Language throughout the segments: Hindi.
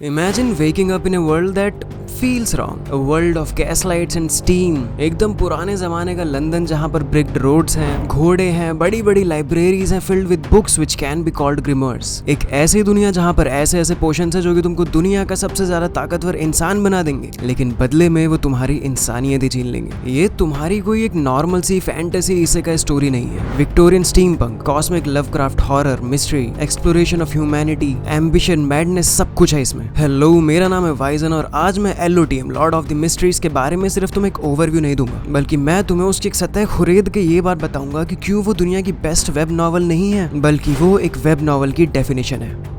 Imagine waking up in a world that feels wrong. A world of gaslights and steam. एकदम पुराने जमाने का लंदन जहाँ पर bricked roads हैं, घोड़े हैं, बड़ी बड़ी libraries हैं filled with books which can be called grimoires. एक ऐसी दुनिया जहाँ पर ऐसे ऐसे पोशंस हैं जो कि तुमको दुनिया का सबसे ज्यादा ताकतवर इंसान बना देंगे, लेकिन बदले में वो तुम्हारी इंसानियत ही छीन लेंगे। ये तुम्हारी कोई एक नॉर्मल सी फैंटेसी इसेकाई स्टोरी नहीं है। Victorian steampunk, cosmic Lovecraft, horror, mystery, exploration of humanity, ambition, madness, सब कुछ है इसमें। हेलो, मेरा नाम है वाइजन और आज मैं LOTM Lord of the mysteries के बारे में सिर्फ तुम्हें एक ओवरव्यू नहीं दूंगा, बल्कि मैं तुम्हें उसकी एक सतह खुरेद के ये बात बताऊंगा कि क्यों वो दुनिया की बेस्ट वेब नॉवल नहीं है, बल्कि वो एक वेब नॉवल की डेफिनेशन है।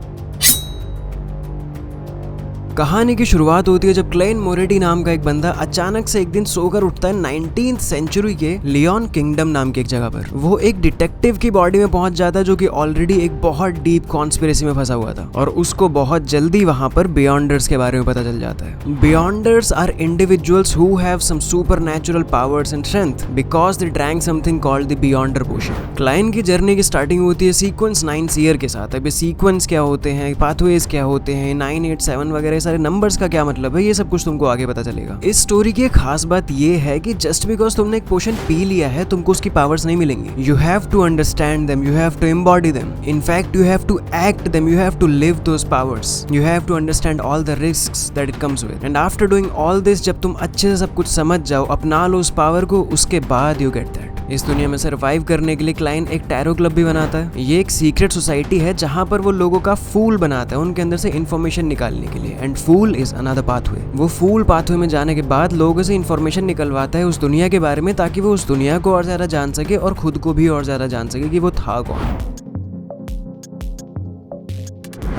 कहानी की शुरुआत होती है जब क्लेन मोरेटी नाम का एक बंदा अचानक से एक दिन सोकर उठता है 19th सेंचुरी के लियोन किंगडम नाम की एक जगह पर। वो एक डिटेक्टिव की बॉडी में पहुंच जाता है जो कि ऑलरेडी एक बहुत डीप कॉन्स्पिरेसी में फंसा हुआ था, और उसको बहुत जल्दी वहां पर बियॉन्डर्स के बारे में पता चल जाता है। Beyonders are individuals who have some supernatural powers and strength because they drank something called the Beyonder potion. Klein की जर्नी की स्टार्टिंग होती है सीक्वेंस 9 ईयर के साथ। अब ये सीक्वेंस क्या होते हैं, पाथवेज क्या होते हैं, 987 वगैरह सारे नंबर्स का क्या मतलब है, ये सब कुछ तुमको आगे पता चलेगा। इस स्टोरी की एक खास बात ये है कि जस्ट बिकॉज तुमने एक पोशन पी लिया है तुमको उसकी पावर्स नहीं मिलेंगी। You have to understand them, you have to embody them, in fact you have to act them, you have to live those powers, you have to understand all the risks that it comes with, and after doing all this, जब तुम अच्छे से सब कुछ समझ जाओ, अपना लो उस पावर को, उसके बाद यू गेट दैट। इस दुनिया में सरवाइव करने के लिए क्लाइन एक टैरो क्लब भी बनाता है। ये एक सीक्रेट सोसाइटी है जहां पर वो लोगों का फूल बनाता है उनके अंदर से इंफॉर्मेशन निकालने के लिए, and fool is another pathway. वो फूल पाथवे में जाने के बाद लोगों से इंफॉर्मेशन निकलवाता है उस दुनिया के बारे में, ताकि वो उस दुनिया को और ज्यादा जान सके और खुद को भी और ज्यादा जान सके कि वो था कौन।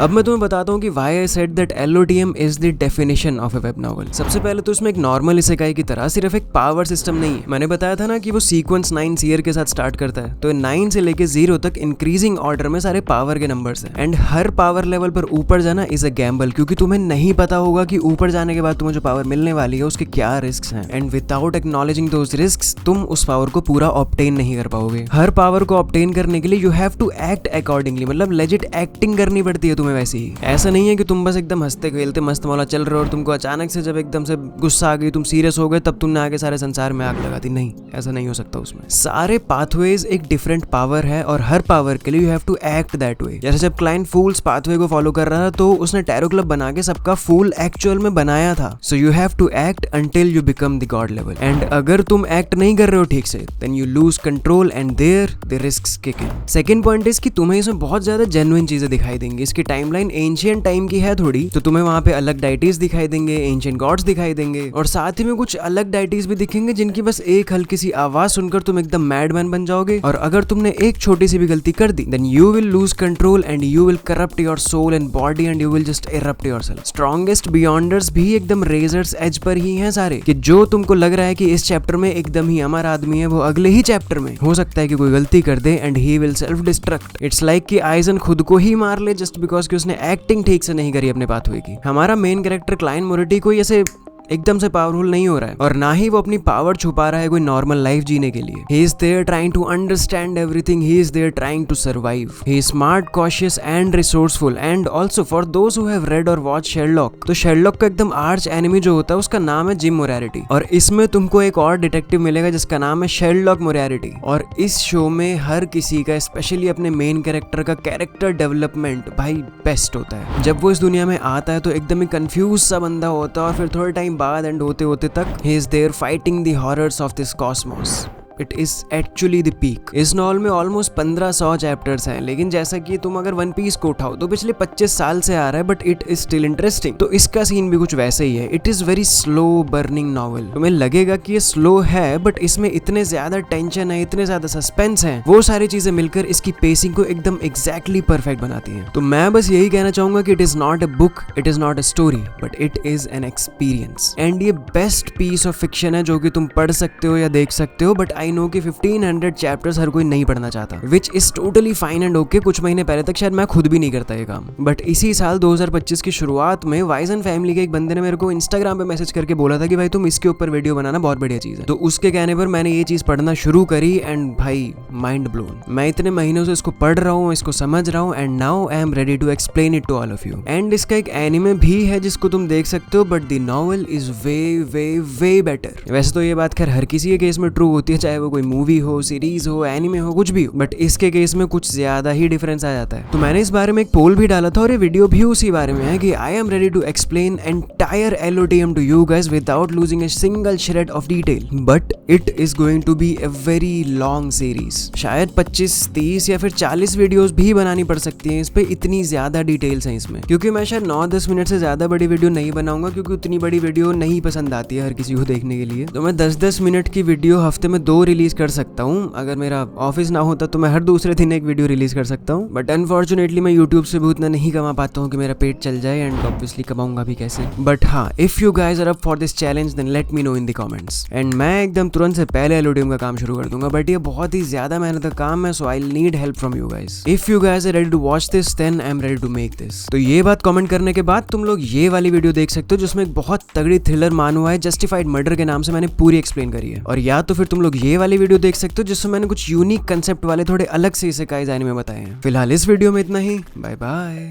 अब मैं तुम्हें बताता हूँ कि why I said that LOTM is the definition of a web novel। सबसे पहले तो इसमें एक नॉर्मल इसेकाई की तरह सिर्फ एक पावर सिस्टम नहीं है। मैंने बताया था ना कि वो सीक्वेंस 9 ईयर के साथ स्टार्ट करता है, तो 9 से लेके 0 तक इंक्रीजिंग ऑर्डर में सारे पावर के नंबर्स हैं, एंड हर पावर लेवल पर ऊपर जाना इज अ गैम्बल, क्योंकि तुम्हें नहीं पता होगा कि ऊपर जाने के बाद तुम्हें जो पावर मिलने वाली है उसके क्या रिस्क हैं, and without acknowledging those risk तुम उस पावर को पूरा ऑब्टेन नहीं कर पाओगे। हर पावर को ऑब्टेन करने के लिए you have to act accordingly, मतलब लेजिट एक्टिंग करनी पड़ती है तुम्हें। वैसे ही ऐसा नहीं है कि तुम बस एकदम हंसते खेलते मस्त मौला चल रहे हो और तुमको अचानक से जब एकदम से गुस्सा आ गई, तुम सीरियस हो गए, तब तुमने आगे सारे संसार में आग लगा दी। नहीं, ऐसा नहीं हो सकता। उसमें सारे पाथवेज एक डिफरेंट पावर है और हर पावर के लिए you have to act that way. जैसे जब क्लाइन फूल्स पाथवे को फॉलो कर रहा था तो उसने टैरो क्लब बना के सबका फूल एक्चुअल में बनाया था। So you have to act until you become the god level, and अगर तुम एक्ट नहीं कर रहे हो ठीक से then you lose control and there the risks kick in. Second point is कि तुम्हें इसमें बहुत ज्यादा जेन्युइन चीजें दिखाई देंगी। इसकी टाइमलाइन एंशिएंट टाइम की है थोड़ी, तो तुम्हें वहां पे अलग डाइटीज दिखाई देंगे, एंशिएंट गॉड्स दिखाई देंगे, और साथ ही में कुछ अलग डाइटीज भी दिखेंगे जिनकी बस एक हल्की सी आवाज सुनकर तुम एकदम मैडमैन बन जाओगे, और अगर तुमने एक छोटी सी भी गलती कर दी then you will lose control and you will corrupt your soul and body and you will just erupt yourself. Strongest beyonders भी एकदम रेजर्स एज पर ही हैं सारे, कि जो तुमको लग रहा है कि इस चैप्टर में एकदम ही हमारा आदमी है, वो अगले ही चैप्टर में हो सकता है कि कोई गलती कर दे and he will self destruct. It's like कि आइजन खुद को ही मार ले जस्ट बिकॉज कि उसने एक्टिंग ठीक से नहीं करी अपने पाथवे की। हमारा मेन कैरेक्टर क्लाइन मोरेटी कोई ऐसे एकदम से पावरफुल नहीं हो रहा है, और ना ही वो अपनी पावर छुपा रहा है कोई नॉर्मल लाइफ जीने के लिए। He is there trying to understand everything, he is there trying to survive. He is smart, cautious and resourceful, and also for those who have read और वॉच शेरलॉक, तो शेरलॉक का एकदम आर्च एनिमी जो होता है उसका नाम है जिम मोरारिटी, और इसमें तुमको एक और डिटेक्टिव मिलेगा जिसका नाम है शेरलॉक मोरारिटी। और इस शो में हर किसी का, स्पेशली अपने मेन कैरेक्टर का कैरेक्टर डेवलपमेंट भाई बेस्ट होता है। जब वो इस दुनिया में आता है तो एकदम ही कंफ्यूज सा बंदा होता है, और फिर थोड़े टाइम बाद एंड होते होते तक he is there fighting the horrors of this cosmos. It is actually the peak. इस नॉवल में ऑलमोस्ट 1500 चैप्टर्स हैं, लेकिन जैसा कि तुम अगर वन पीस को उठाओ तो पिछले 25 साल से आ रहा है, but it is still interesting. तो इसका सीन भी कुछ वैसे ही है। It is very slow burning novel. तुम्हें लगेगा कि ये स्लो है, बट इसमें इतने ज्यादा टेंशन है, इतने ज्यादा सस्पेंस है, वो सारी चीजें मिलकर इसकी पेसिंग को एकदम एग्जैक्टली परफेक्ट बनाती है। तो मैं बस यही कहना चाहूंगा कि it is not a book, it is not a story, but it is an experience. And ये बेस्ट पीस ऑफ फिक्शन है जो कि तुम पढ़ सकते हो या देख सकते हो, बट आई आई नो कि 1500 चैप्टर्स हर कोई नहीं पढ़ना चाहता, which is totally fine and okay. कुछ महीने पहले तक शायद मैं खुद भी नहीं करता ये काम, बट इसी साल 2025 की शुरुआत में वाइजन फैमिली के एक बंदे ने मेरे को इंस्टाग्राम पे मैसेज करके बोला था कि भाई तुम इसके ऊपर वीडियो बनाना, बहुत बढ़िया चीज है। तो उसके कहने पर मैंने ये चीज पढ़ना शुरू करी एंड भाई माइंड ब्लोन। मैं इतने महीनों से इसको पढ़ रहा हूँ, इसको समझ रहा हूँ and now I am ready to explain it to all of you. And इसका एक एनिमे भी है जिसको तुम देख सकते हो, but the novel is way way way better. वैसे तो ये बात खैर हर किसी के केस में ट्रू होती है, चाहे वो कोई मूवी हो, सीरीज हो, एनिमे हो, कुछ भी हो, बट इसके केस में कुछ ज्यादा ही डिफरेंस आ जाता है। तो मैंने इस बारे में एक पोल भी डाला था और ये वीडियो भी उसी बारे में है कि I am ready to explain entire LOTM to you guys without losing a single shred of detail, but it is going to be a very long series. शायद 25, 30 या फिर 40 वीडियोस भी बनानी पड़ सकती हैं इस पे, इतनी ज्यादा डिटेल्स हैं इसमें। क्योंकि मैं शायद 9-10 मिनट से ज्यादा बड़ी वीडियो नहीं बनाऊंगा, क्योंकि उतनी बड़ी वीडियो नहीं पसंद आती है हर किसी को देखने के लिए। तो मैं 10-10 मिनट की वीडियो हफ्ते में 2 रिलीज कर सकता हूँ। अगर मेरा ऑफिस ना होता तो मैं हर दूसरे दिन एक वीडियो रिलीज कर सकता हूँ, बट अनफॉर्चुनेटली मैं यूट्यूब से भी उतना नहीं कमा पाता हूँ कि मेरा पेट चल जाए, एंड ऑब्वियसली कमाऊंगा भी कैसे। बट हाँ, if you guys are up for this challenge then let me know in the comments, and मैं एकदम तुरंत से पहले LOTM का काम शुरू कर दूंगा। बट ये बहुत ही ज्यादा मेहनत का काम है, so I need help from you guys. If you guys are ready to watch this then I am ready to make this. तो ये बात कमेंट करने के बाद तुम लोग ये वाली वीडियो देख सकते हो जिसमें एक बहुत तगड़ी थ्रिलर मान हुआ है, जस्टिफाइड मर्डर के नाम से मैंने पूरी एक्सप्लेन करी है। और या तो फिर तुम लोग ये वाली वीडियो देख सकते हो जिसमें मैंने कुछ यूनिक कंसेप्ट वाले थोड़े अलग से इसेकाई एनिमे बताए हैं। फिलहाल इस वीडियो में इतना ही, बाय बाय।